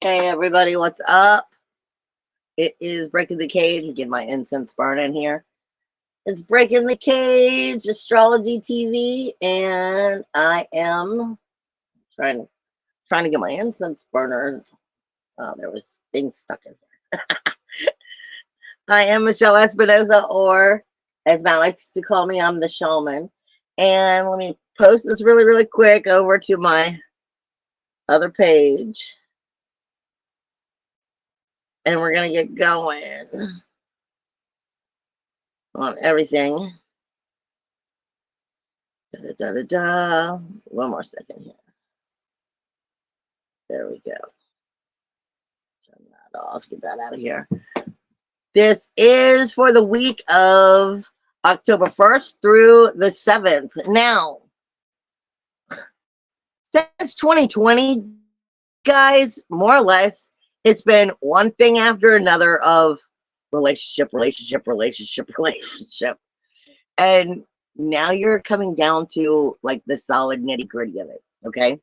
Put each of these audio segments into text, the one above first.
Hey everybody, what's up? It is Breaking the Cage. Get my incense burning here. It's Breaking the Cage, Astrology TV, and I am trying to get my incense burner. Oh, there was things stuck in there. I am Michelle Espinosa, or as Matt likes to call me, I'm the Shaman. And let me post this really, really quick over to my other page. And we're going to get going on everything. One more second here. There we go. Turn that off. Get that out of here. This is for the week of October 1st through the 7th. Now, since 2020, guys, more or less, it's been one thing after another of relationship. And now you're coming down to like the solid nitty gritty of it. Okay.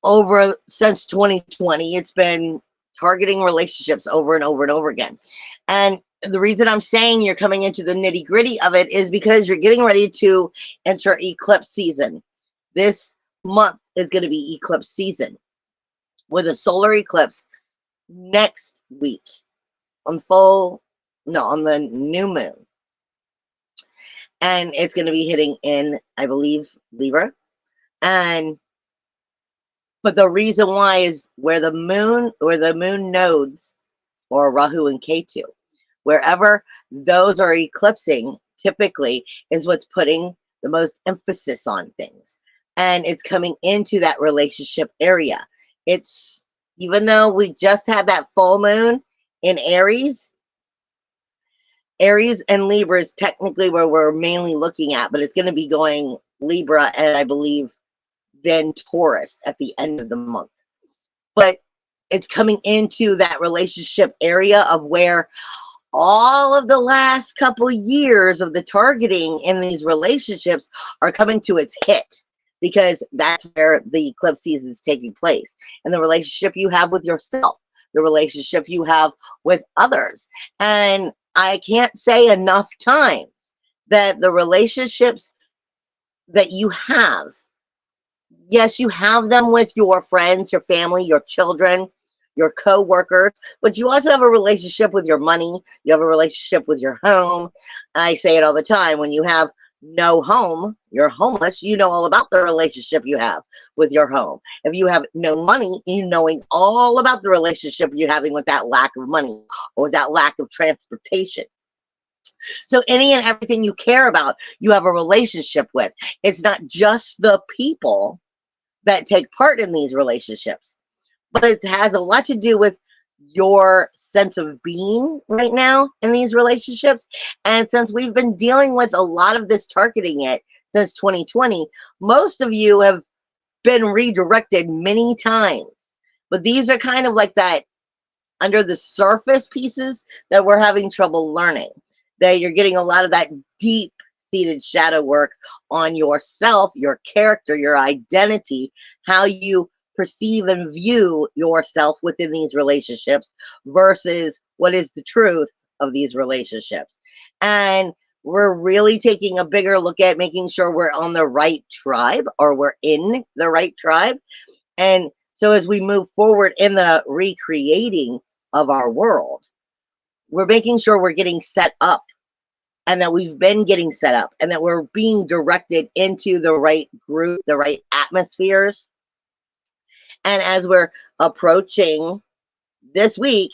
Over since 2020, it's been targeting relationships over and over and over again. And the reason I'm saying you're coming into the nitty gritty of it is because you're getting ready to enter eclipse season. This month is going to be eclipse season with a solar eclipse next week on the new moon. And it's going to be hitting in, I believe, Libra. But the reason why is where the moon nodes, or Rahu and Ketu, wherever those are eclipsing, typically is what's putting the most emphasis on things. And it's coming into that relationship area. It's, even though we just had that full moon in Aries and Libra is technically where we're mainly looking at, but it's going to be going Libra and I believe then Taurus at the end of the month. But it's coming into that relationship area of where all of the last couple years of the targeting in these relationships are coming to its hit, because that's where the eclipse season is taking place. And the relationship you have with yourself, the relationship you have with others. And I can't say enough times that the relationships that you have, yes, you have them with your friends, your family, your children, your co-workers, but you also have a relationship with your money. You have a relationship with your home. I say it all the time. When you have no home, you're homeless. You know all about the relationship you have with your home. If you have no money, you knowing all about the relationship you're having with that lack of money or that lack of transportation. So any and everything you care about, you have a relationship with. It's not just the people that take part in these relationships, but it has a lot to do with your sense of being right now in these relationships. And since we've been dealing with a lot of this targeting it since 2020, most of you have been redirected many times. But these are kind of like that under the surface pieces that we're having trouble learning. That you're getting a lot of that deep seated shadow work on yourself, your character, your identity, how you perceive and view yourself within these relationships versus what is the truth of these relationships. And we're really taking a bigger look at making sure we're on the right tribe, or we're in the right tribe. And so as we move forward in the recreating of our world, we're making sure we're getting set up, and that we've been getting set up, and that we're being directed into the right group, the right atmospheres. And as we're approaching this week,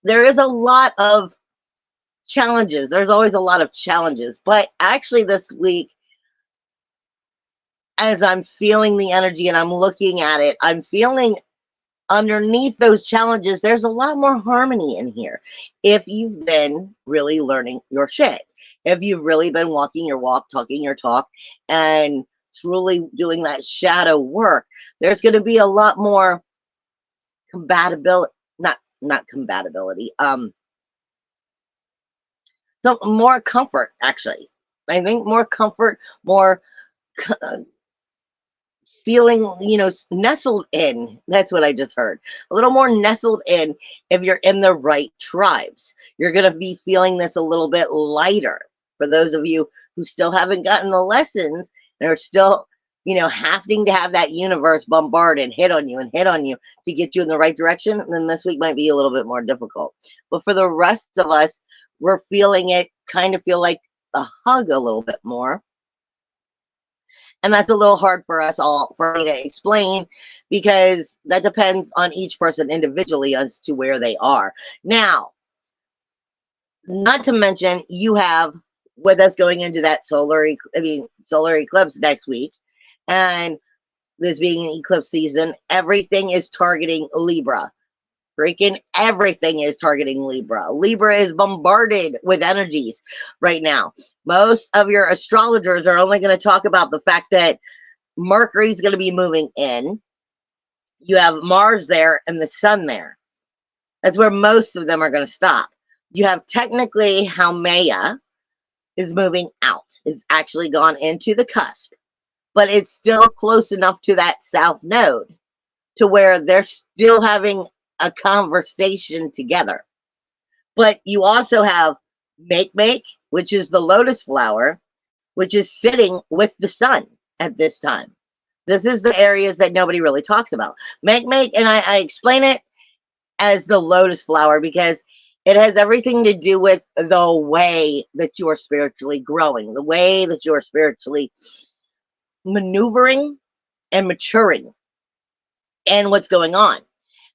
there is a lot of challenges. There's always a lot of challenges. But actually this week, as I'm feeling the energy and I'm looking at it, I'm feeling underneath those challenges, there's a lot more harmony in here. If you've been really learning your shit, if you've really been walking your walk, talking your talk, and truly doing that shadow work, there's going to be a lot more compatibility, not compatibility, so more comfort, actually. I think more comfort, more feeling, nestled in. That's what I just heard. A little more nestled in if you're in the right tribes. You're going to be feeling this a little bit lighter. For those of you who still haven't gotten the lessons and are still, having to have that universe bombard and hit on you to get you in the right direction, then this week might be a little bit more difficult. But for the rest of us, we're feeling it kind of feel like a hug a little bit more. And that's a little hard for me to explain, because that depends on each person individually as to where they are. Now, not to mention, you have, with us going into that solar eclipse next week, and this being an eclipse season, everything is targeting Libra. Freaking everything is targeting Libra. Libra is bombarded with energies right now. Most of your astrologers are only going to talk about the fact that Mercury is going to be moving in. You have Mars there and the Sun there. That's where most of them are going to stop. You have technically how Maya is moving out. It's actually gone into the cusp, but it's still close enough to that south node to where they're still having a conversation together. But you also have Make, which is the lotus flower, which is sitting with the sun at this time. This is the areas that nobody really talks about. Make, and I explain it as the lotus flower because it has everything to do with the way that you are spiritually growing, the way that you are spiritually maneuvering and maturing, and what's going on.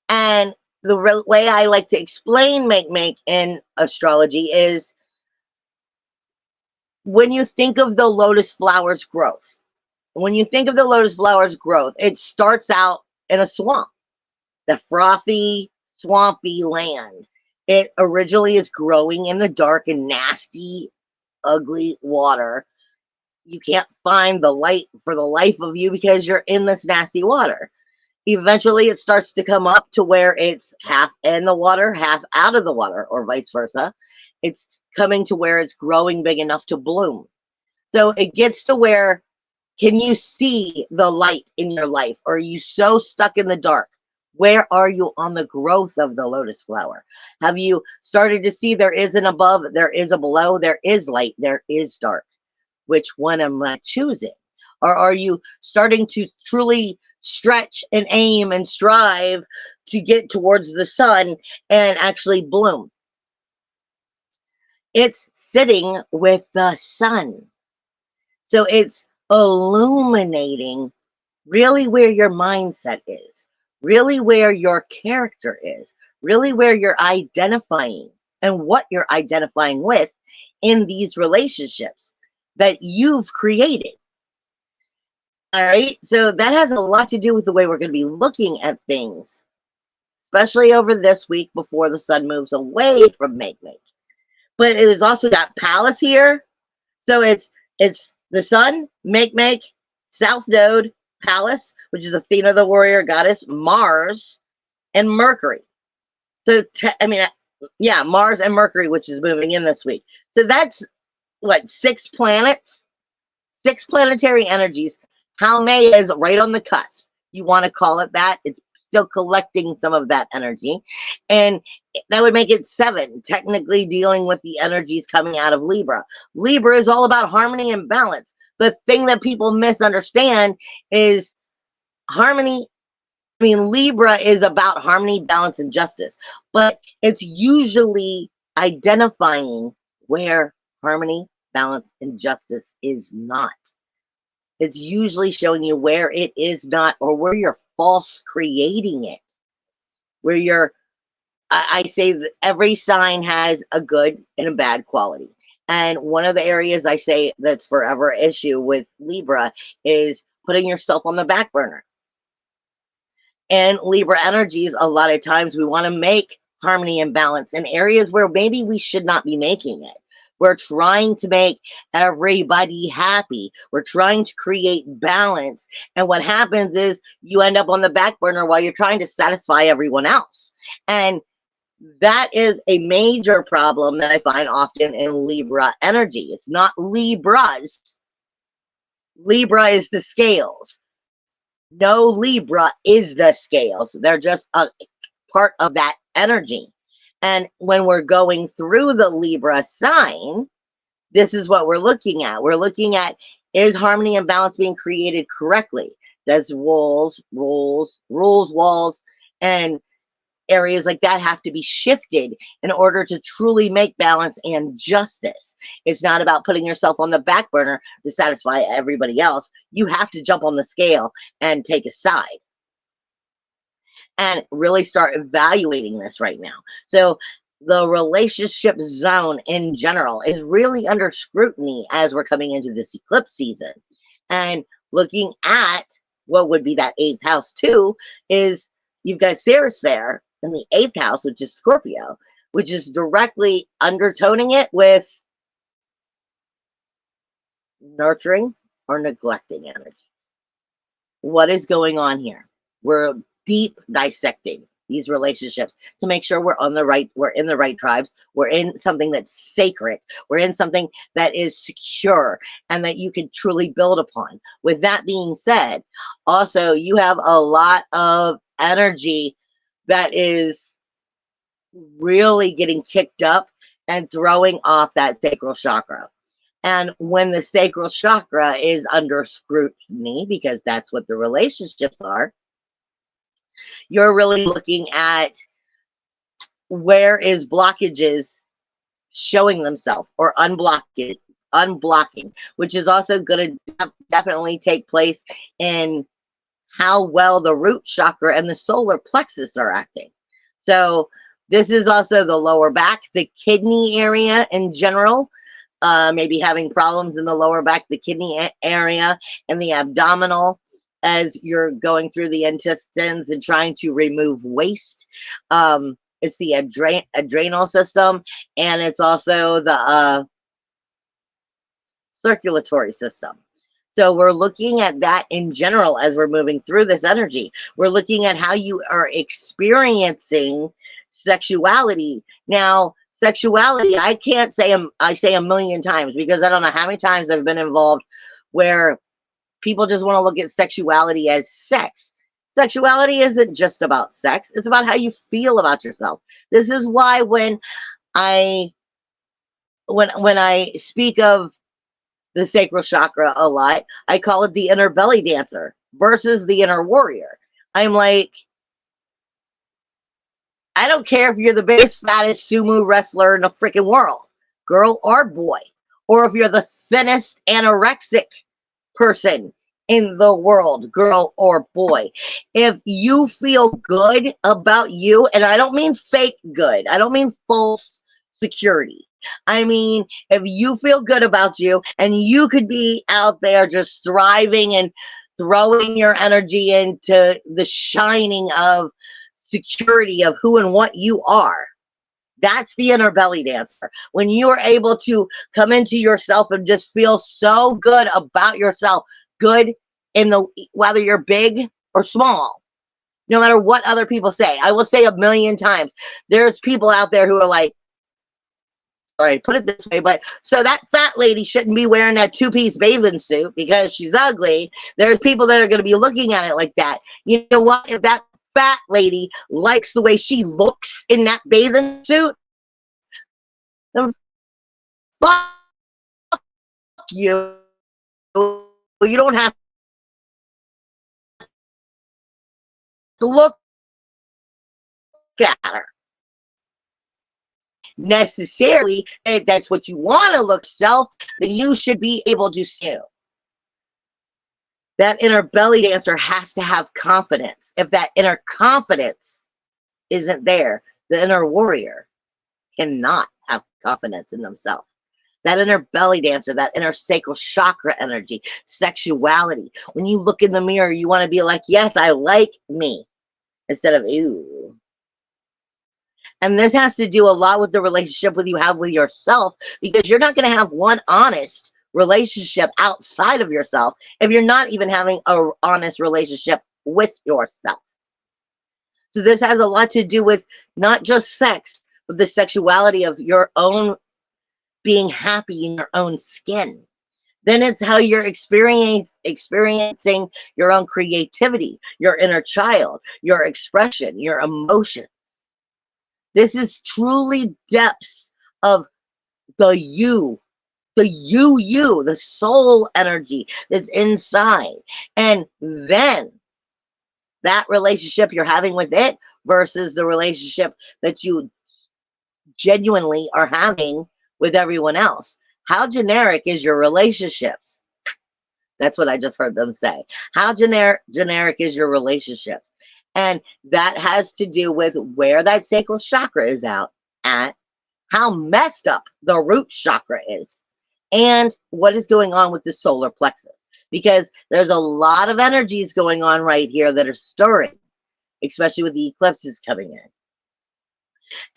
And the way I like to explain Make in astrology is when you think of the lotus flower's growth. When you think of the lotus flower's growth, it starts out in a swamp, the frothy, swampy land. It originally is growing in the dark and nasty, ugly water. You can't find the light for the life of you because you're in this nasty water. Eventually, it starts to come up to where it's half in the water, half out of the water, or vice versa. It's coming to where it's growing big enough to bloom. So it gets to where, can you see the light in your life? Or are you so stuck in the dark? Where are you on the growth of the lotus flower? Have you started to see there is an above, there is a below, there is light, there is dark? Which one am I choosing? Or are you starting to truly stretch and aim and strive to get towards the sun and actually bloom? It's sitting with the sun. So it's illuminating really where your mindset is, really where your character is, really where you're identifying and what you're identifying with in these relationships that you've created. All right, so that has a lot to do with the way we're going to be looking at things, especially over this week before the sun moves away from Make. But it has also got Palace here. So it's the sun, Make, South Node, Palace, which is Athena, the warrior goddess, Mars, and Mercury. So, Mars and Mercury, which is moving in this week. So that's, what, 6 planets? 6 planetary energies. How May is right on the cusp. You want to call it that. It's still collecting some of that energy. And that would make it 7, technically dealing with the energies coming out of Libra. Libra is all about harmony and balance. The thing that people misunderstand is harmony. I mean, Libra is about harmony, balance, and justice. But it's usually identifying where harmony, balance, and justice is not. It's usually showing you where it is not, or where you're false creating it. Where you're, I say that every sign has a good and a bad quality. And one of the areas I say that's forever issue with Libra is putting yourself on the back burner. And Libra energies, a lot of times we want to make harmony and balance in areas where maybe we should not be making it. We're trying to make everybody happy. We're trying to create balance. And what happens is you end up on the back burner while you're trying to satisfy everyone else. And that is a major problem that I find often in Libra energy. It's not Libras. Libra is the scales. No Libra is the scales. They're just a part of that energy. And when we're going through the Libra sign, this is what we're looking at. We're looking at, is harmony and balance being created correctly? Does rules, walls, and areas like that have to be shifted in order to truly make balance and justice? It's not about putting yourself on the back burner to satisfy everybody else. You have to jump on the scale and take a side and really start evaluating this right now. So the relationship zone in general is really under scrutiny as we're coming into this eclipse season. And looking at what would be that 8th house too, is you've got Ceres there in the 8th house, which is Scorpio, which is directly undertoning it with nurturing or neglecting energies. What is going on here? We're deep dissecting these relationships to make sure we're in the right tribes. We're in something that's sacred. We're in something that is secure and that you can truly build upon. With that being said, also you have a lot of energy that is really getting kicked up and throwing off that sacral chakra. And when the sacral chakra is under scrutiny, because that's what the relationships are, you're really looking at where is blockages showing themselves or unblocking, which is also going to definitely take place in how well the root chakra and the solar plexus are acting. So this is also the lower back, the kidney area in general. Maybe having problems in the lower back, the kidney area, and the abdominal as you're going through the intestines and trying to remove waste. It's the adrenal system, and it's also the circulatory system. So we're looking at that in general as we're moving through this energy. We're looking at how you are experiencing sexuality. Now, sexuality, I can't say, I say a million times, because I don't know how many times I've been involved where people just want to look at sexuality as sex. Sexuality isn't just about sex. It's about how you feel about yourself. This is why when I speak of the sacral chakra a lot, I call it the inner belly dancer versus the inner warrior. I'm like, I don't care if you're the biggest, fattest sumo wrestler in the freaking world, girl or boy, or if you're the thinnest anorexic person in the world, girl or boy. If you feel good about you, and I don't mean fake good, I don't mean false security. I mean, if you feel good about you and you could be out there just thriving and throwing your energy into the shining of security of who and what you are, that's the inner belly dancer. When you are able to come into yourself and just feel so good about yourself, good in the, whether you're big or small, no matter what other people say. I will say a million times, there's people out there who are like, sorry, put it this way, but so that fat lady shouldn't be wearing that two-piece bathing suit because she's ugly. There's people that are going to be looking at it like that. You know what? If that fat lady likes the way she looks in that bathing suit, then fuck you. You don't have to look at her necessarily. If that's what you want to look self, then you should be able to sue. That inner belly dancer has to have confidence. If that inner confidence isn't there, the inner warrior cannot have confidence in themselves. That inner belly dancer, that inner sacral chakra energy, sexuality. When you look in the mirror, you want to be like, yes, I like me, instead of, ew. And this has to do a lot with the relationship you have with yourself, because you're not going to have one honest relationship outside of yourself if you're not even having an honest relationship with yourself. So this has a lot to do with not just sex, but the sexuality of your own being happy in your own skin. Then it's how you're experiencing your own creativity, your inner child, your expression, your emotions. This is truly depths of the you, the soul energy that's inside. And then that relationship you're having with it versus the relationship that you genuinely are having with everyone else. How generic is your relationships? That's what I just heard them say. How generic is your relationships? And that has to do with where that sacral chakra is out at, how messed up the root chakra is, and what is going on with the solar plexus. Because there's a lot of energies going on right here that are stirring, especially with the eclipses coming in.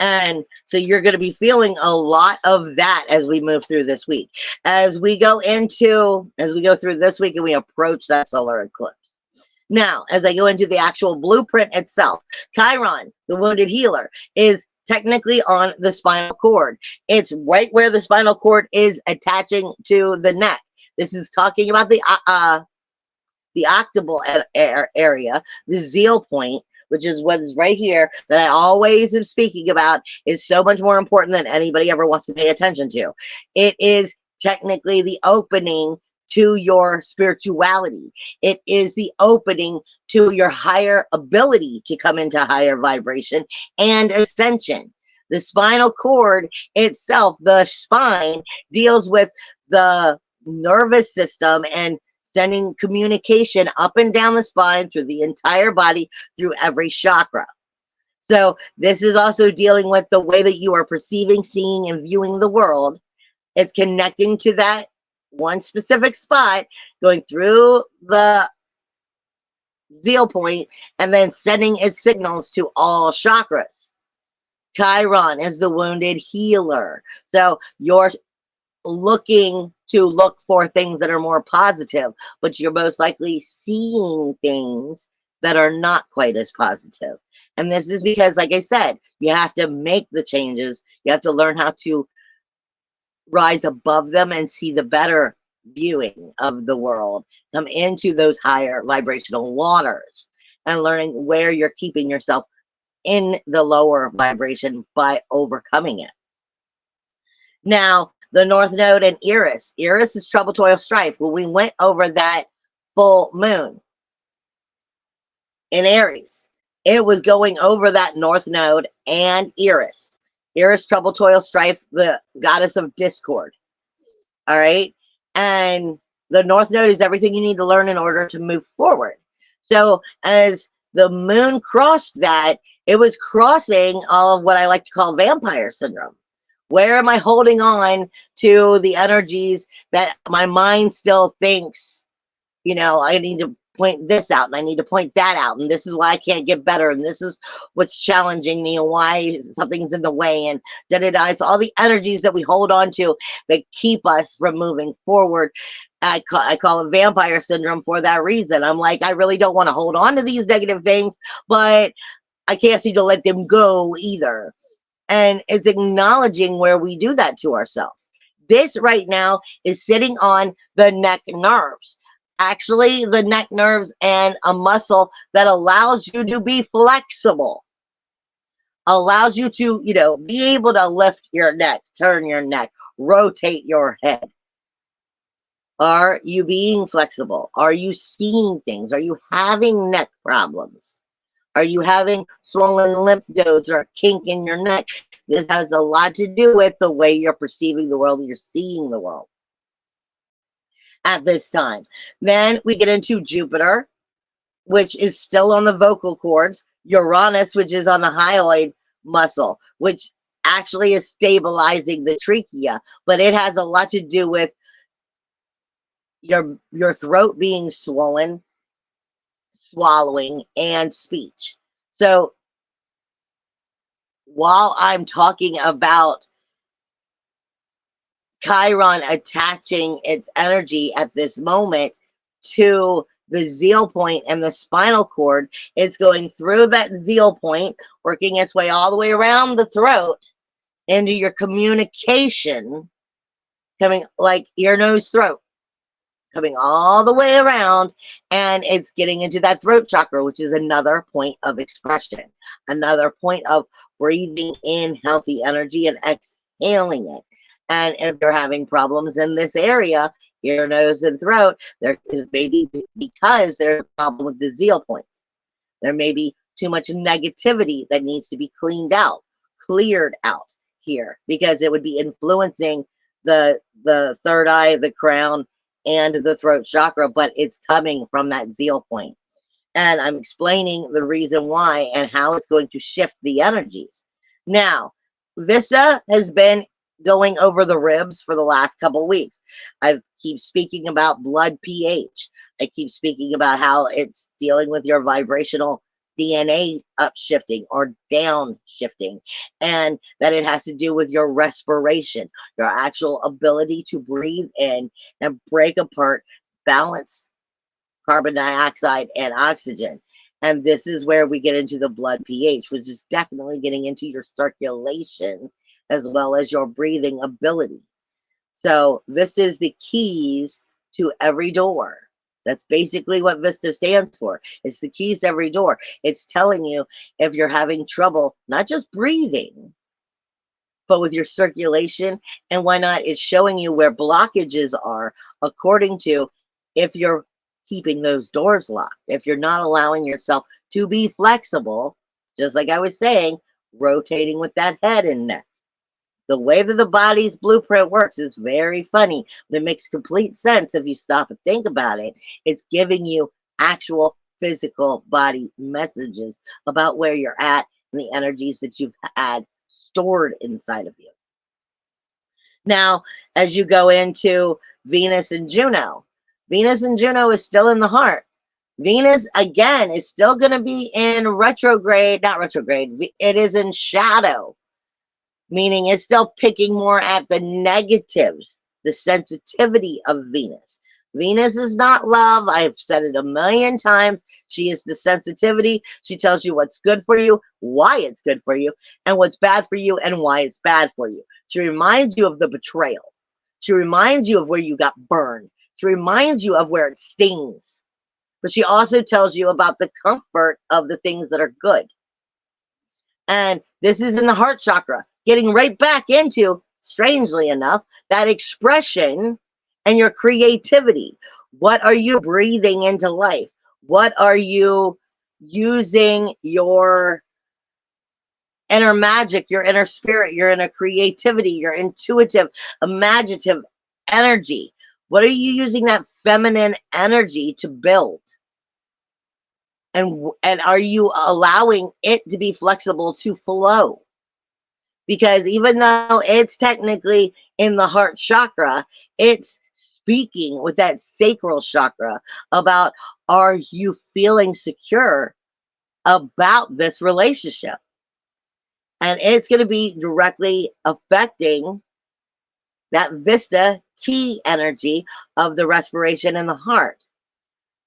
And so you're going to be feeling a lot of that as we move through this week. As we go through this week and we approach that solar eclipse. Now, as I go into the actual blueprint itself, Chiron, the wounded healer, is technically on the spinal cord. It's right where the spinal cord is attaching to the neck. This is talking about the occipital area, the zeal point, which is what is right here that I always am speaking about, is so much more important than anybody ever wants to pay attention to. It is technically the opening to your spirituality. It is the opening to your higher ability to come into higher vibration and ascension. The spinal cord itself, the spine, deals with the nervous system and sending communication up and down the spine through the entire body, through every chakra. So this is also dealing with the way that you are perceiving, seeing, and viewing the world. It's connecting to that one specific spot, going through the zeal point, and then sending its signals to all chakras. Chiron is the wounded healer. So you're looking to look for things that are more positive, but you're most likely seeing things that are not quite as positive. And this is because, like I said, you have to make the changes. You have to learn how to rise above them and see the better viewing of the world, come into those higher vibrational waters, and learning where you're keeping yourself in the lower vibration by overcoming it. Now, the North Node and Eris. Eris is trouble, toil, strife. When we went over that full moon in Aries, it was going over that North Node and Eris. Eris, trouble, toil, strife, the goddess of discord. All right. And the North Node is everything you need to learn in order to move forward. So as the moon crossed that, it was crossing all of what I like to call vampire syndrome. Where am I holding on to the energies that my mind still thinks, you know, I need to point this out and I need to point that out, and this is why I can't get better, and this is what's challenging me and why something's in the way, and da-da-da. It's all the energies that we hold on to that keep us from moving forward. I call it vampire syndrome for that reason. I'm like, I really don't want to hold on to these negative things, but I can't seem to let them go either. And it's acknowledging where we do that to ourselves. This right now is sitting on the neck nerves. Actually, the neck nerves and a muscle that allows you to be flexible. Allows you to, you know, be able to lift your neck, turn your neck, rotate your head. Are you being flexible? Are you seeing things? Are you having neck problems? Are you having swollen lymph nodes or a kink in your neck? This has a lot to do with the way you're perceiving the world and you're seeing the world at this time. Then we get into Jupiter, which is still on the vocal cords. Uranus, which is on the hyoid muscle, which actually is stabilizing the trachea, but it has a lot to do with your throat being swollen, swallowing, and speech. So while I'm talking about Chiron attaching its energy at this moment to the zeal point and the spinal cord, it's going through that zeal point, working its way all the way around the throat into your communication, coming like ear, nose, throat. coming all the way around, and it's getting into that throat chakra, which is another point of expression, another point of breathing in healthy energy and exhaling it. And if you're having problems in this area, ear, nose, and throat, there is maybe because there's a problem with the zeal points. There may be too much negativity that needs to be cleaned out, cleared out here, because it would be influencing the third eye, the crown, and the throat chakra, but it's coming from that zeal point. And I'm explaining the reason why and how it's going to shift the energies. Now, Vista has been going over the ribs for the last couple of weeks. I keep speaking about blood pH. I keep speaking about how it's dealing with your vibrational DNA upshifting or downshifting, and that it has to do with your respiration, your actual ability to breathe in and break apart balance carbon dioxide and oxygen. And this is where we get into the blood pH, which is definitely getting into your circulation as well as your breathing ability. So Vista is the keys to every door. That's basically what Vista stands for. It's the keys to every door. It's telling you if you're having trouble, not just breathing, but with your circulation. And why not? It's showing you where blockages are according to if you're keeping those doors locked, if you're not allowing yourself to be flexible, just like I was saying, rotating with that head and neck. The way that the body's blueprint works is very funny, but it makes complete sense if you stop and think about it. It's giving you actual physical body messages about where you're at and the energies that you've had stored inside of you. Now, as you go into Venus and Juno is still in the heart. Venus, again, is still going to be in retrograde, not retrograde, it is in shadow, meaning it's still picking more at the negatives, the sensitivity of Venus. Venus is not love. I've said it a million times. She is the sensitivity. She tells you what's good for you, why it's good for you, and what's bad for you, and why it's bad for you. She reminds you of the betrayal. She reminds you of where you got burned. She reminds you of where it stings. But she also tells you about the comfort of the things that are good. And this is in the heart chakra, getting right back into, strangely enough, that expression and your creativity. What are you breathing into life? What are you using your inner magic, your inner spirit, your inner creativity, your intuitive, imaginative energy? What are you using that feminine energy to build? And are you allowing it to be flexible to flow? Because even though it's technically in the heart chakra, it's speaking with that sacral chakra about, are you feeling secure about this relationship? And it's going to be directly affecting that Vista key energy of the respiration in the heart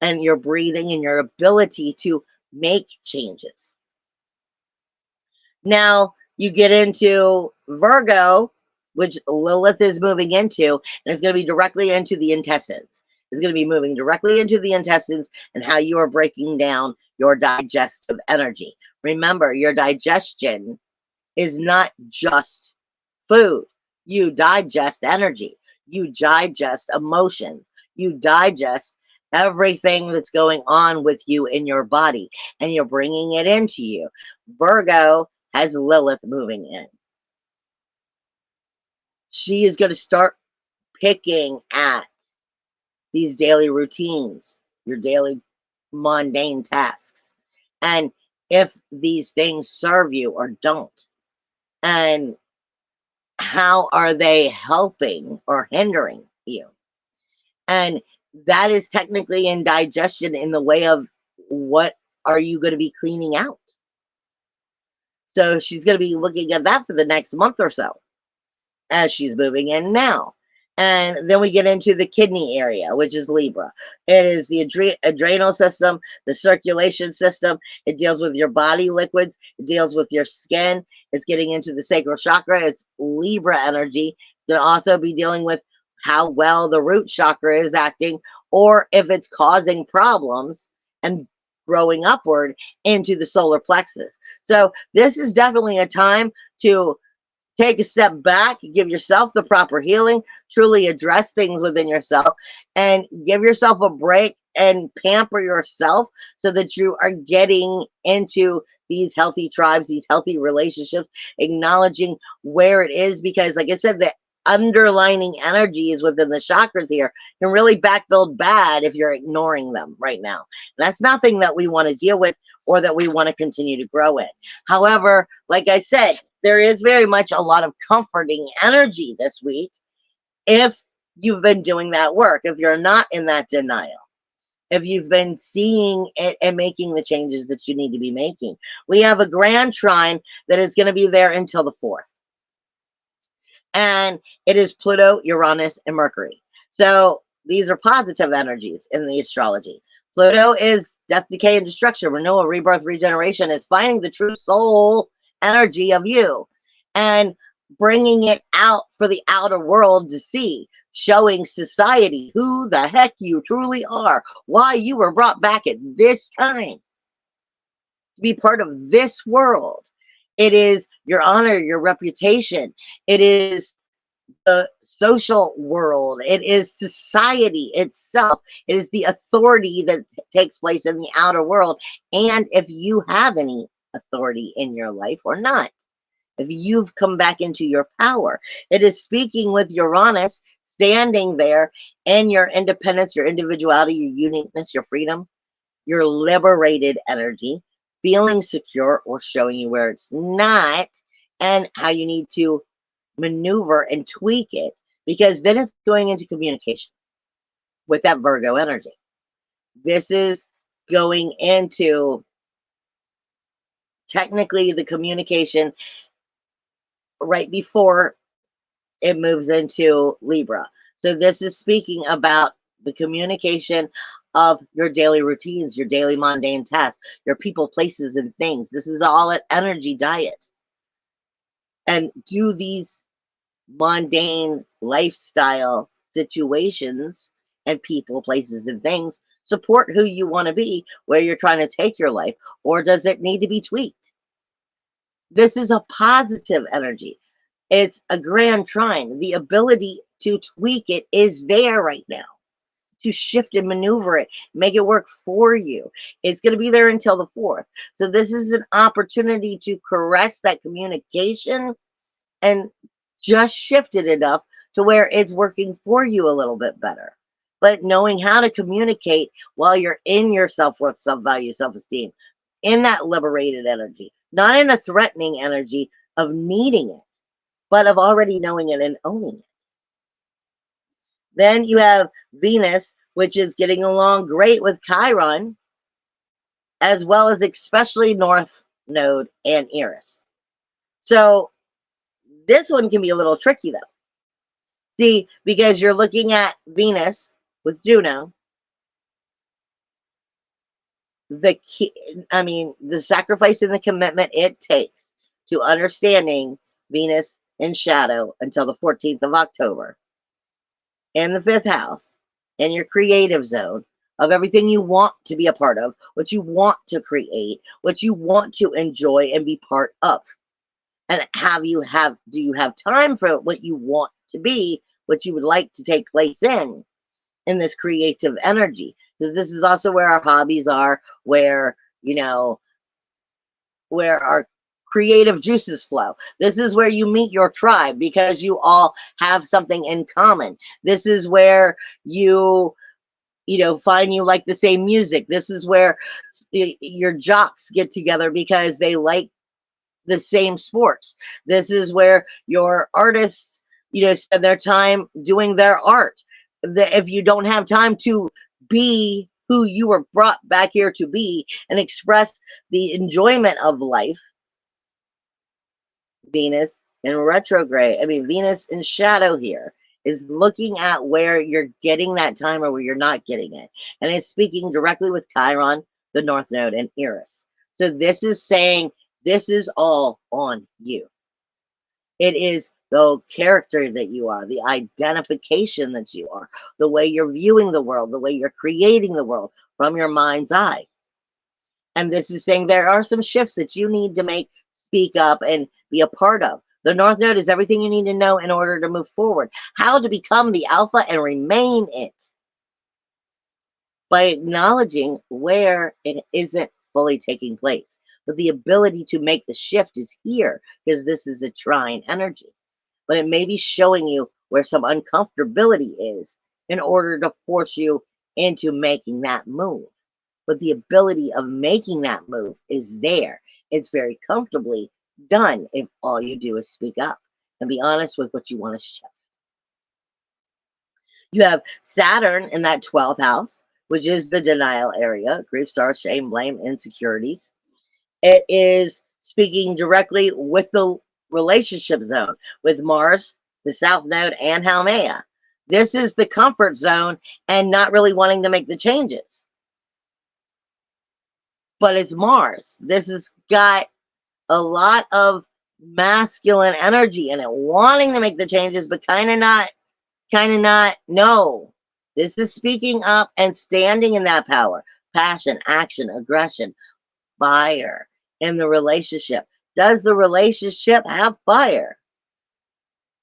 and your breathing and your ability to make changes. Now you get into Virgo, which Lilith is moving into, and it's going to be directly into the intestines. It's going to be moving directly into the intestines and how you are breaking down your digestive energy. Remember, your digestion is not just food. You digest energy. You digest emotions. You digest everything that's going on with you in your body, and you're bringing it into you. Virgo has Lilith moving in. She is going to start picking at these daily routines, your daily mundane tasks, and if these things serve you or don't, and how are they helping or hindering you. And that is technically in digestion, in the way of what are you going to be cleaning out. So she's going to be looking at that for the next month or so as she's moving in now. And then we get into the kidney area, which is Libra. It is the adrenal system, the circulation system. It deals with your body liquids. It deals with your skin. It's getting into the sacral chakra. It's Libra energy. It's going to also be dealing with how well the root chakra is acting, or if it's causing problems and growing upward into the solar plexus. So this is definitely a time to take a step back, give yourself the proper healing, truly address things within yourself, and give yourself a break and pamper yourself so that you are getting into these healthy tribes, these healthy relationships, acknowledging where it is. Because, like I said, the underlining energies within the chakras here can really backbuild bad if you're ignoring them right now. And that's nothing that we want to deal with or that we want to continue to grow in. However, like I said, there is very much a lot of comforting energy this week if you've been doing that work, if you're not in that denial, if you've been seeing it and making the changes that you need to be making. We have a grand trine that is going to be there until the 4th. And it is Pluto, Uranus, and Mercury. So these are positive energies in the astrology. Pluto is death, decay, and destruction, renewal, rebirth, regeneration. Is finding the true soul energy of you and bringing it out for the outer world to see, showing society who the heck you truly are, why you were brought back at this time to be part of this world. It is your honor, your reputation. It is the social world. It is society itself. It is the authority that takes place in the outer world. And if you have any authority in your life or not, if you've come back into your power, it is speaking with Uranus standing there in your independence, your individuality, your uniqueness, your freedom, your liberated energy, feeling secure or showing you where it's not, and how you need to maneuver and tweak it, because then it's going into communication with that Virgo energy. This is going into technically the communication right before it moves into Libra. So this is speaking about the communication of your daily routines, your daily mundane tasks, your people, places, and things. This is all an energy diet. And do these mundane lifestyle situations and people, places, and things support who you want to be, where you're trying to take your life, or does it need to be tweaked? This is a positive energy. It's a grand trine. The ability to tweak it is there right now, to shift and maneuver it, make it work for you. It's going to be there until the 4th. So this is an opportunity to caress that communication and just shift it enough to where it's working for you a little bit better. But knowing how to communicate while you're in your self-worth, self-value, self-esteem, in that liberated energy, not in a threatening energy of needing it, but of already knowing it and owning it. Then you have Venus, which is getting along great with Chiron, as well as especially North Node and Eris. So this one can be a little tricky though. See, because you're looking at Venus with Juno, the sacrifice and the commitment it takes to understanding Venus in shadow until the 14th of October in the 5th house, in your creative zone of everything you want to be a part of, what you want to create, what you want to enjoy and be part of. And do you have time for what you want to be, what you would like to take place in this creative energy? Because this is also where our hobbies are, where, where our creative juices flow. This is where you meet your tribe because you all have something in common. This is where you find you like the same music. This is where your jocks get together because they like the same sports. This is where your artists, spend their time doing their art. If you don't have time to be who you were brought back here to be and express the enjoyment of life, Venus in retrograde, Venus in shadow here is looking at where you're getting that time or where you're not getting it. And it's speaking directly with Chiron, the North Node, and Eris. So this is saying, this is all on you. It is the character that you are, the identification that you are, the way you're viewing the world, the way you're creating the world from your mind's eye. And this is saying there are some shifts that you need to make, speak up, and be a part of. The North Node is everything you need to know in order to move forward. How to become the alpha and remain it, by acknowledging where it isn't fully taking place. But the ability to make the shift is here, because this is a trine energy. But it may be showing you where some uncomfortability is in order to force you into making that move. But the ability of making that move is there. It's very comfortably done if all you do is speak up and be honest with what you want to shift. You have Saturn in that 12th house, which is the denial area, grief, sorrow, shame, blame, insecurities. It is speaking directly with the relationship zone, with Mars, the South Node, and Haumea. This is the comfort zone and not really wanting to make the changes. But it's Mars. This has got a lot of masculine energy in it, wanting to make the changes, but kind of not, no. This is speaking up and standing in that power, passion, action, aggression, fire in the relationship. Does the relationship have fire?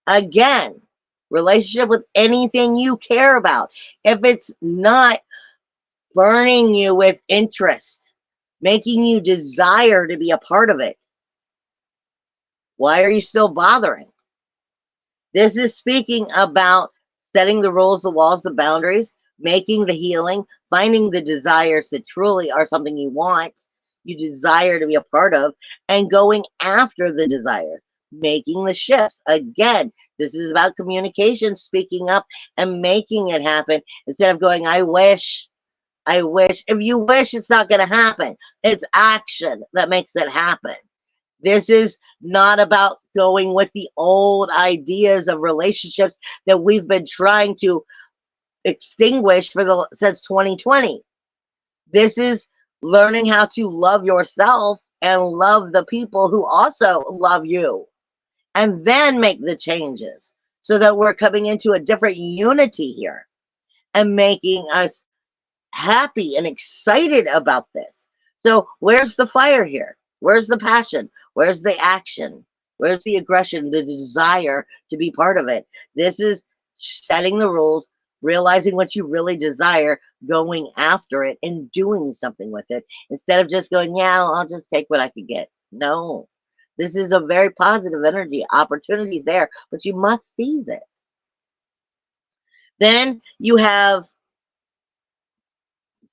Again, relationship with anything you care about. If it's not burning you with interest, making you desire to be a part of it, why are you still bothering? This is speaking about setting the rules, the walls, the boundaries, making the healing, finding the desires that truly are something you want, you desire to be a part of, and going after the desires, making the shifts. Again, this is about communication, speaking up and making it happen instead of going, I wish. If you wish, it's not going to happen. It's action that makes it happen. This is not about going with the old ideas of relationships that we've been trying to extinguish since 2020. This is learning how to love yourself and love the people who also love you, and then make the changes so that we're coming into a different unity here and making us happy and excited about this. So where's the fire here? Where's the passion? Where's the action? Where's the aggression, the desire to be part of it? This is setting the rules, realizing what you really desire, going after it, and doing something with it instead of just going, yeah, I'll just take what I can get. No, this is a very positive energy. Opportunities there, but you must seize it. Then you have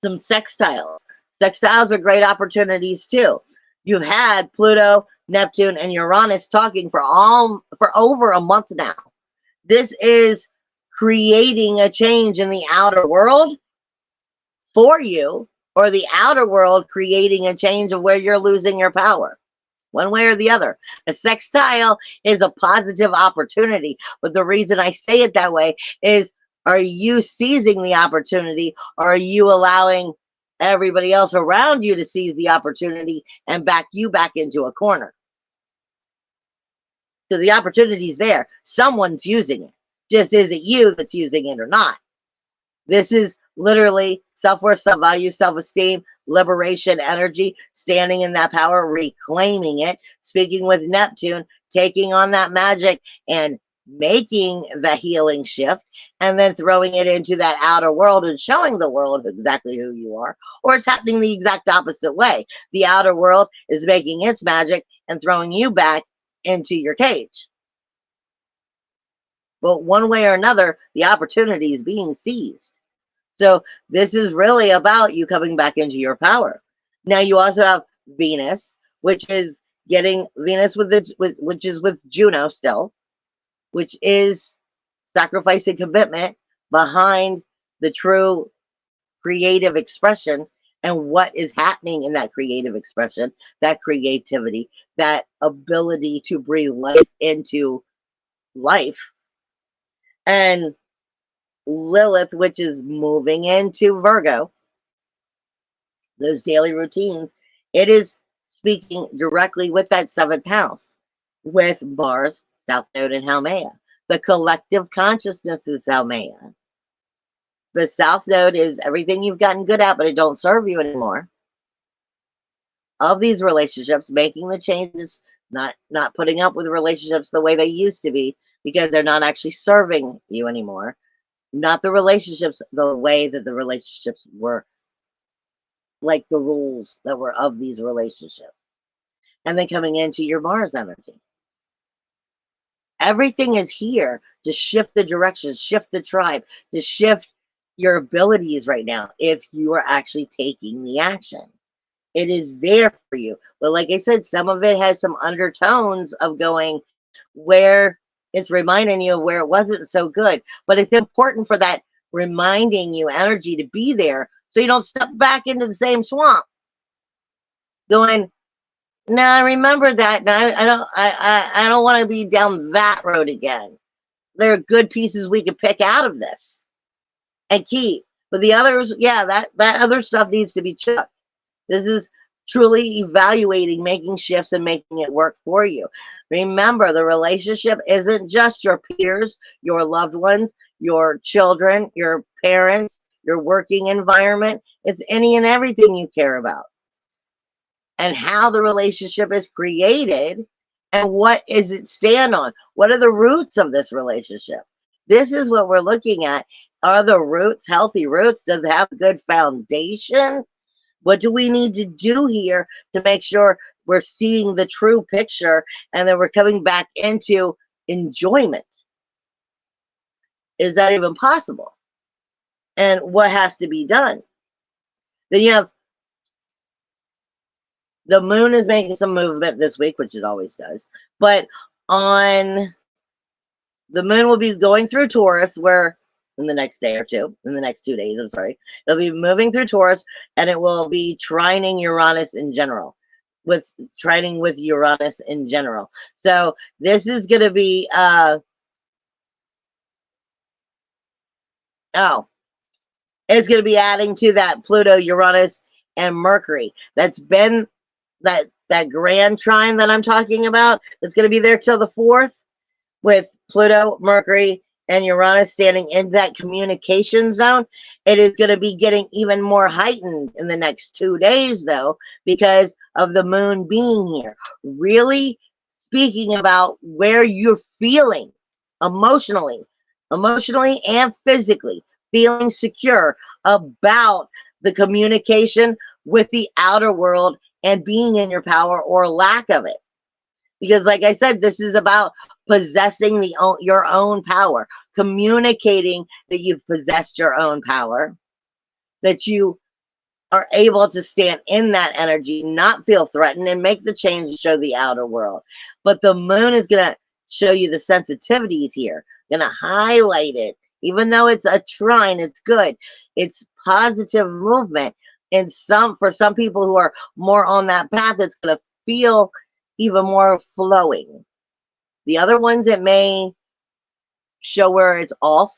some sextiles. Sextiles are great opportunities too. You've had Pluto, Neptune, and Uranus talking for over a month now. This is creating a change in the outer world for you, or the outer world creating a change of where you're losing your power. One way or the other. A sextile is a positive opportunity, but the reason I say it that way is, are you seizing the opportunity, or are you allowing everybody else around you to seize the opportunity and back you back into a corner? So the opportunity is there. Someone's using it. Just is it you that's using it or not? This is literally self-worth, self-value, self-esteem, liberation energy, standing in that power, reclaiming it, speaking with Neptune, taking on that magic and making the healing shift, and then throwing it into that outer world and showing the world exactly who you are. Or it's happening the exact opposite way. The outer world is making its magic and throwing you back into your cage. But one way or another, the opportunity is being seized. So this is really about you coming back into your power. Now you also have Venus, which is getting Venus which is with Juno still, which is sacrifice and commitment behind the true creative expression and what is happening in that creative expression, that creativity, that ability to breathe life into life. And Lilith, which is moving into Virgo, those daily routines, it is speaking directly with that 7th house, with Mars, South Node in Haumea. The collective consciousness is Haumea. The South Node is everything you've gotten good at, but it don't serve you anymore. Of these relationships, making the changes, not putting up with relationships the way they used to be because they're not actually serving you anymore. Not the relationships the way that the relationships were, like the rules that were of these relationships. And then coming into your Mars energy. Everything is here to shift the direction, shift the tribe, to shift your abilities right now if you are actually taking the action. It is there for you. But like I said, some of it has some undertones of going where it's reminding you of where it wasn't so good. But it's important for that reminding you energy to be there so you don't step back into the same swamp. Going, no, I remember that. No, I don't want to be down that road again. There are good pieces we could pick out of this and keep. But the others, yeah, that other stuff needs to be chucked. This is truly evaluating, making shifts and making it work for you. Remember, the relationship isn't just your peers, your loved ones, your children, your parents, your working environment. It's any and everything you care about. And how the relationship is created and what is it stand on? What are the roots of this relationship? This is what we're looking at. Are the roots healthy roots? Does it have a good foundation? What do we need to do here to make sure we're seeing the true picture and then we're coming back into enjoyment? Is that even possible? And what has to be done? Then you have the moon is making some movement this week, which it always does. But on the moon will be going through Taurus, where in the next day or two, in the next 2 days, I'm sorry, it'll be moving through Taurus, and it will be trining Uranus in general, with trining with Uranus in general. So this is going to be, it's going to be adding to that Pluto, Uranus, and Mercury. That's been that grand trine that I'm talking about. That's going to be there till the 4th, with Pluto, Mercury, and Uranus standing in that communication zone. It is going to be getting even more heightened in the next 2 days, though, because of the moon being here. Really speaking about where you're feeling emotionally and physically, feeling secure about the communication with the outer world and being in your power or lack of it. Because like I said, this is about possessing your own power, communicating that you've possessed your own power, that you are able to stand in that energy, not feel threatened, and make the change to show the outer world. But the moon is going to show you the sensitivities here, going to highlight it. Even though it's a trine, it's good. It's positive movement. And for some people who are more on that path, it's going to feel even more flowing. The other ones, it may show where it's off,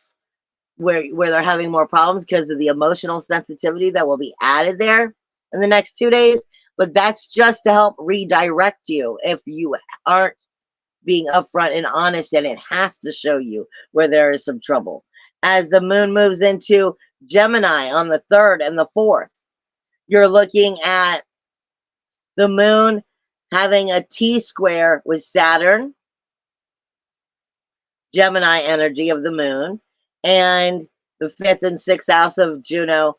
where they're having more problems because of the emotional sensitivity that will be added there in the next 2 days. But that's just to help redirect you if you aren't being upfront and honest, and it has to show you where there is some trouble. As the moon moves into Gemini on the 3rd and the 4th, you're looking at the moon having a T-square with Saturn, Gemini energy of the moon, and the 5th and 6th house of Juno,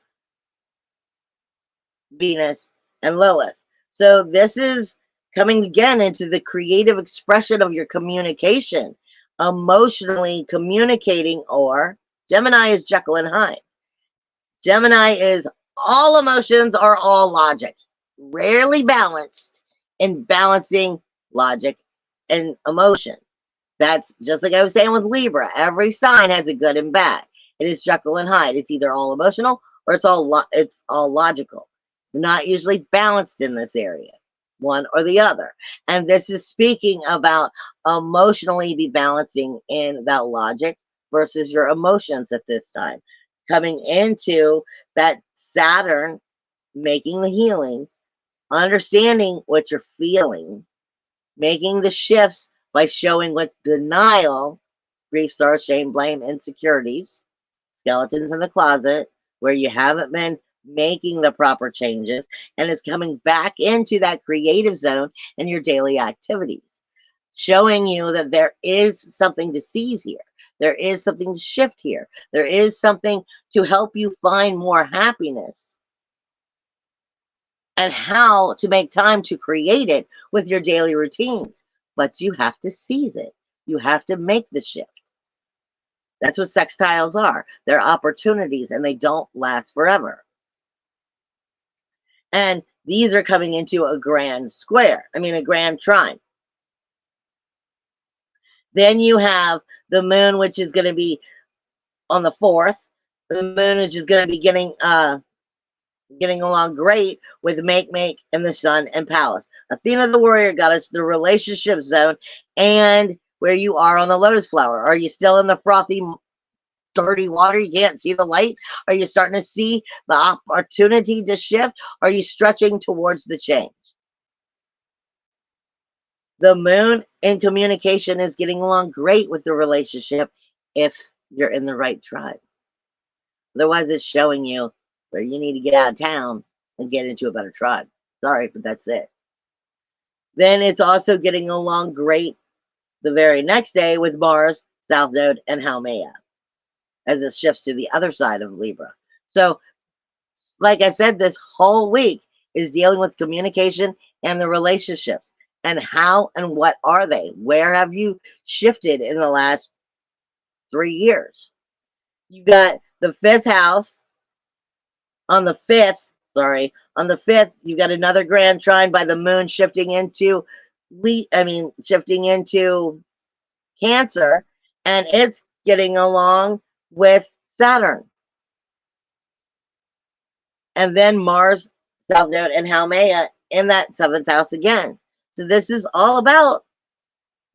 Venus, and Lilith. So this is coming again into the creative expression of your communication, emotionally communicating, or Gemini is Jekyll and Hyde. Gemini is all emotions or all logic, rarely balanced in balancing logic and emotion. That's just like I was saying with Libra. Every sign has a good and bad. It is Jekyll and Hyde. It's either all emotional or it's all logical. It's not usually balanced in this area, one or the other. And this is speaking about emotionally be balancing in that logic versus your emotions at this time. Coming into that Saturn, making the healing, understanding what you're feeling, making the shifts by showing what denial, grief, sorrow, shame, blame, insecurities, skeletons in the closet, where you haven't been making the proper changes, and it's coming back into that creative zone in your daily activities, showing you that there is something to seize here. There is something to shift here. There is something to help you find more happiness and how to make time to create it with your daily routines. But you have to seize it. You have to make the shift. That's what sextiles are. They're opportunities and they don't last forever. And these are coming into a grand square. I mean, a grand trine. Then you have the moon, which is going to be on the 4th. The moon, which is going to be getting along great with Make and the Sun and Palace. Athena, the warrior goddess, the relationship zone, and where you are on the lotus flower. Are you still in the frothy, dirty water? You can't see the light? Are you starting to see the opportunity to shift? Are you stretching towards the change? The moon in communication is getting along great with the relationship if you're in the right tribe. Otherwise, it's showing you where you need to get out of town and get into a better tribe. Sorry, but that's it. Then it's also getting along great the very next day with Mars, South Node, and Haumea as it shifts to the other side of Libra. So, like I said, this whole week is dealing with communication and the relationships. And how and what are they? Where have you shifted in the last 3 years? You got the 5th house. On the 5th, you got another grand trine by the moon shifting into Cancer, and it's getting along with Saturn. And then Mars, South Node, and Haumea in that 7th house again. So this is all about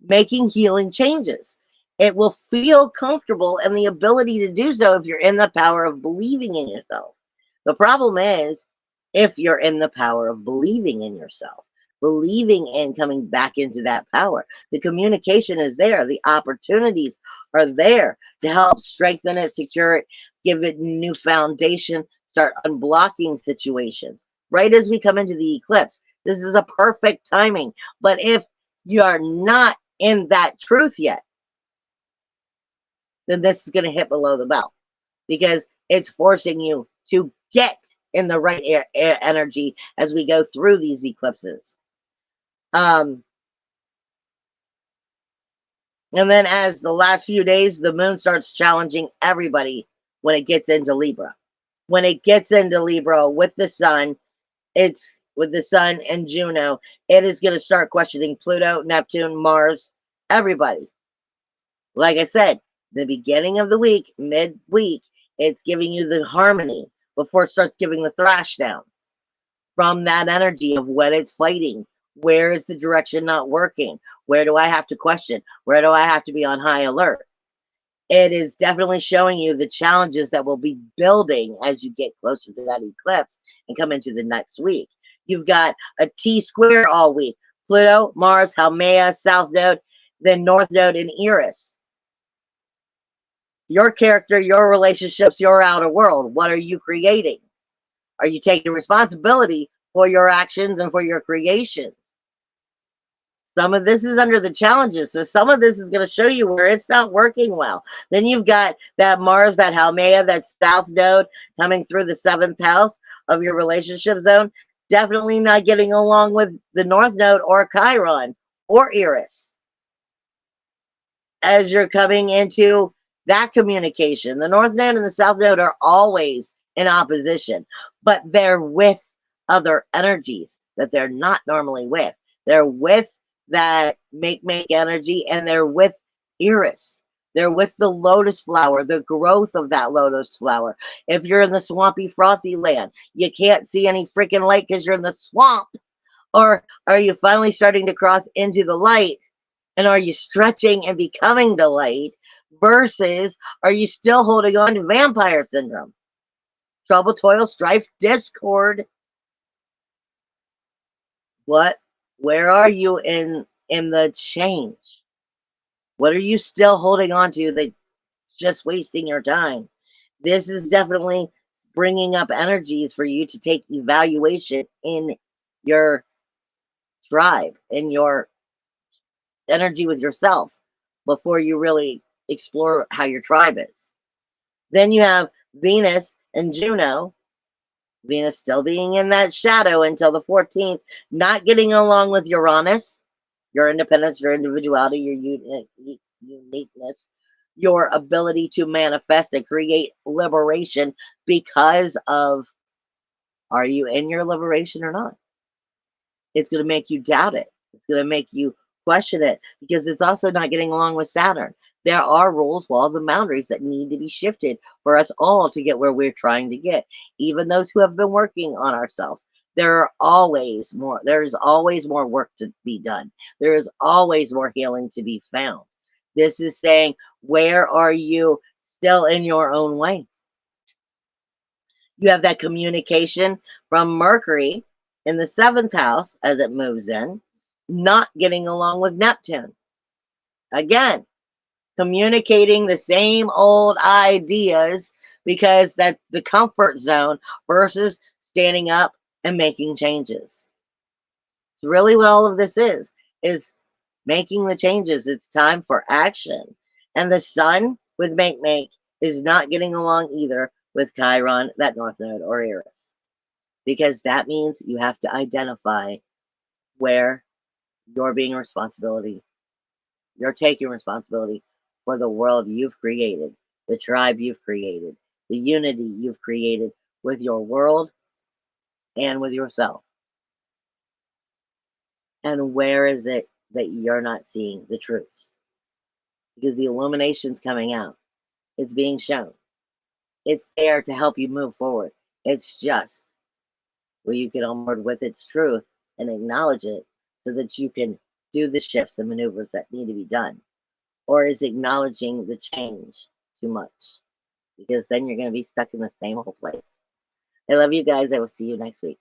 making healing changes. It will feel comfortable and the ability to do so if you're in the power of believing in yourself. The problem is if you're in the power of believing in yourself, believing in coming back into that power. The communication is there. The opportunities are there to help strengthen it, secure it, give it new foundation, start unblocking situations. Right as we come into the eclipse, this is a perfect timing. But if you are not in that truth yet, then this is going to hit below the belt because it's forcing you to get in the right energy as we go through these eclipses. And then as the last few days, the moon starts challenging everybody when it gets into Libra. When it gets into Libra with the sun, it's with the sun and Juno, it is going to start questioning Pluto, Neptune, Mars, everybody. Like I said, the beginning of the week, midweek, it's giving you the harmony before it starts giving the thrash down from that energy of when it's fighting. Where is the direction not working? Where do I have to question? Where do I have to be on high alert? It is definitely showing you the challenges that will be building as you get closer to that eclipse and come into the next week. You've got a T-square all week. Pluto, Mars, Haumea, South Node, then North Node, and Eris. Your character, your relationships, your outer world. What are you creating? Are you taking responsibility for your actions and for your creations? Some of this is under the challenges. So some of this is going to show you where it's not working well. Then you've got that Mars, that Haumea, that South Node coming through the 7th house of your relationship zone. Definitely not getting along with the North Node or Chiron or Eris. As you're coming into that communication, the North Node and the South Node are always in opposition, but they're with other energies that they're not normally with. They're with that make energy, and they're with Eris. They're with the lotus flower, the growth of that lotus flower. If you're in the swampy, frothy land, you can't see any freaking light because you're in the swamp. Or are you finally starting to cross into the light? And are you stretching and becoming the light? Versus, are you still holding on to vampire syndrome? Trouble, toil, strife, discord. Where are you in the change? What are you still holding on to that's just wasting your time? This is definitely bringing up energies for you to take evaluation in your tribe, in your energy with yourself, before you really explore how your tribe is. Then you have Venus and Juno. Venus still being in that shadow until the 14th, not getting along with Uranus, your independence, your individuality, your uniqueness, your ability to manifest and create liberation because of, are you in your liberation or not? It's going to make you doubt it. It's going to make you question it, because it's also not getting along with Saturn. There are rules, walls, and boundaries that need to be shifted for us all to get where we're trying to get. Even those who have been working on ourselves, there's always more work to be done. There is always more healing to be found. This is saying, where are you still in your own way? You have that communication from Mercury in the 7th house as it moves in, not getting along with Neptune. Again, communicating the same old ideas, because that's the comfort zone versus standing up and making changes. It's really what all of this is making the changes. It's time for action. And the sun with make is not getting along either with Chiron, that North Node, or Eris, because that means you have to identify where you're taking responsibility for the world you've created, the tribe you've created, the unity you've created with your world and with yourself. And where is it that you're not seeing the truths? Because the illumination's coming out. It's being shown. It's there to help you move forward. It's just, will you get on board with its truth and acknowledge it so that you can do the shifts and maneuvers that need to be done? Or is acknowledging the change too much? Because then you're going to be stuck in the same old place. I love you guys. I will see you next week.